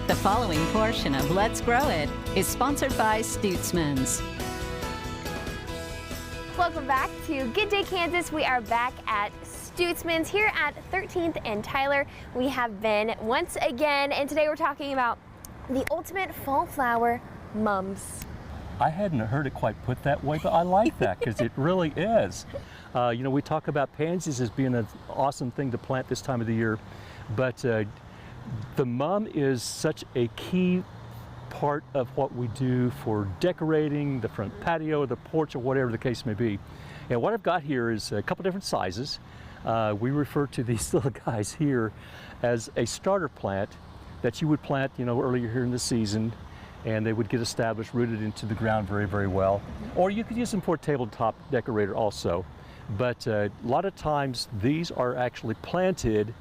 The following portion of Let's Grow It is sponsored by Stutzmans. Welcome back to Good Day Kansas. We are back at Stutzmans here at 13th and Tyler. We have been once again, and today we're talking about the ultimate fall flower, mums. I hadn't heard it quite put that way, but I like that because it really is. You know, we talk about pansies as being an awesome thing to plant this time of the year, but the mum is such a key part of what we do for decorating the front patio or the porch or whatever the case may be. And what I've got here is a couple different sizes. We refer to these little guys here as a starter plant that you would plant, you know, earlier here in the season, and they would get established, rooted into the ground very, very well. Or you could use them for a tabletop decorator also. But a lot of times these are actually planted.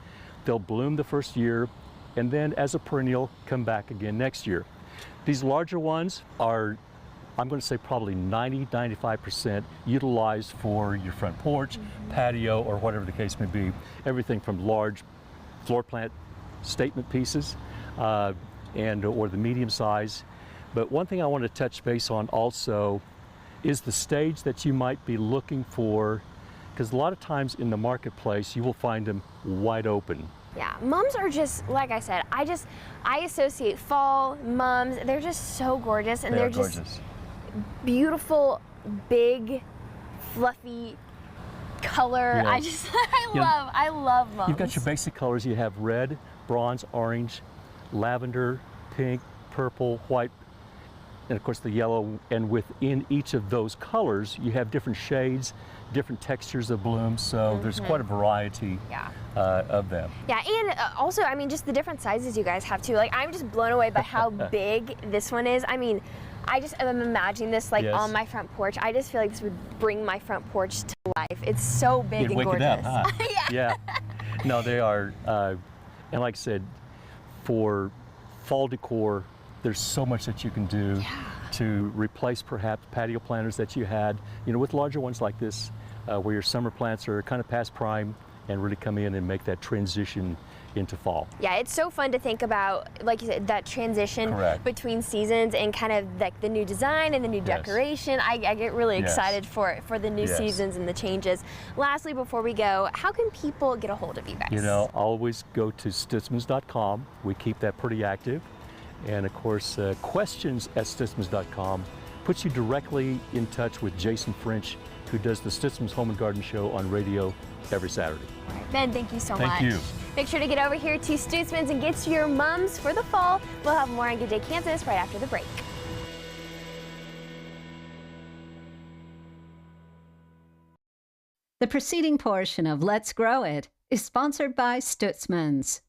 They'll bloom the first year, and then as a perennial, come back again next year. These larger ones are, I'm going to say probably 90–95% utilized for your front porch, patio, or whatever the case may be. Everything from large floor plant statement pieces or the medium size. But one thing I want to touch base on also is the stage that you might be looking for, because a lot of times in the marketplace you will find them wide open. Yeah, mums are just, like I said, I associate fall, mums, they're just so gorgeous, and they're just beautiful, big, fluffy color. Yeah. I love mums. You've got your basic colors. You have red, bronze, orange, lavender, pink, purple, white, and of course the yellow. And within each of those colors, you have different shades, different textures of blooms, so there's quite a variety of them. Yeah, and also, I mean, just the different sizes you guys have too. Like, I'm just blown away by how big this one is. I mean, I just am imagining this like on my front porch. I just feel like this would bring my front porch to life. It's so big and gorgeous. Wake it up, huh? Yeah. No, they are, and like I said, for fall decor, there's so much that you can do to replace perhaps patio planters that you had, you know, with larger ones like this, where your summer plants are kind of past prime and really come in and make that transition into fall. Yeah, it's so fun to think about, like you said, that transition between seasons and kind of like the new design and the new decoration. I get really excited for the new seasons and the changes. Lastly, before we go, how can people get a hold of you guys? You know, always go to Stutzmans.com. We keep that pretty active. And of course, questions at Stutzmans.com puts you directly in touch with Jason French, who does the Stutzmans Home and Garden Show on radio every Saturday. All right, Ben, thank you so much. Thank you. Make sure to get over here to Stutzmans and get your mums for the fall. We'll have more on Good Day Kansas right after the break. The preceding portion of Let's Grow It is sponsored by Stutzmans.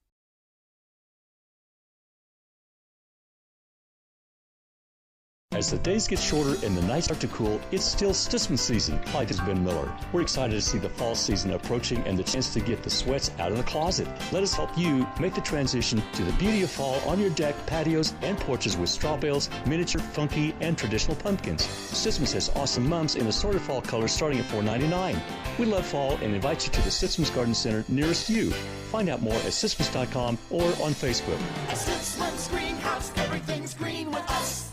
As the days get shorter and the nights start to cool, it's still Stutzman season. Hi, this is Ben Miller. We're excited to see the fall season approaching and the chance to get the sweats out of the closet. Let us help you make the transition to the beauty of fall on your deck, patios, and porches with straw bales, miniature, funky, and traditional pumpkins. Stutzmans has awesome mums in assorted fall colors starting at $4.99. We love fall and invite you to the Stutzmans Garden Center nearest you. Find out more at Stutzmans.com or on Facebook. At Stutzmans Greenhouse, everything's green with us.